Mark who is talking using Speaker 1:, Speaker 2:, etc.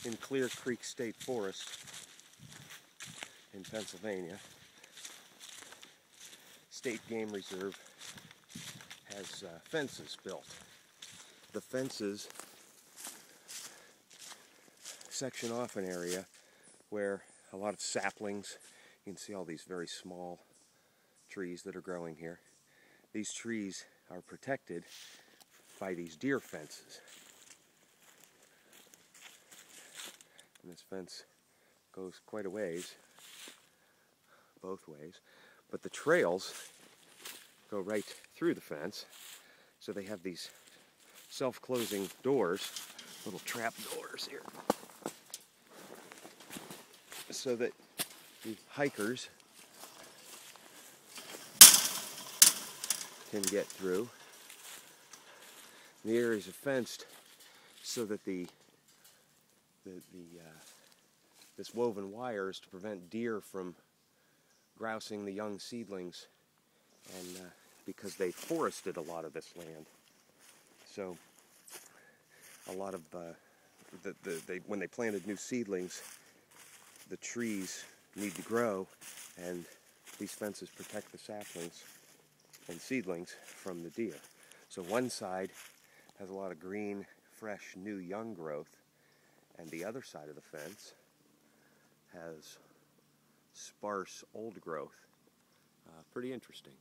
Speaker 1: in Clear Creek State Forest in Pennsylvania. State Game Reserve has fences built. The fences section off an area where a lot of saplings, you can see all these very small trees that are growing here. These trees are protected by these deer fences. And this fence goes quite a ways, both ways, but the trails go right through the fence, so they have these self-closing doors, little trap doors here, so that the hikers can get through. The areas are fenced so that this woven wire is to prevent deer from grousing the young seedlings, and because they forested a lot of this land, so a lot of when they planted new seedlings, the trees need to grow, and these fences protect the saplings and seedlings from the deer. So one side has a lot of green, fresh, new, young growth, and the other side of the fence has sparse, old growth. Pretty interesting.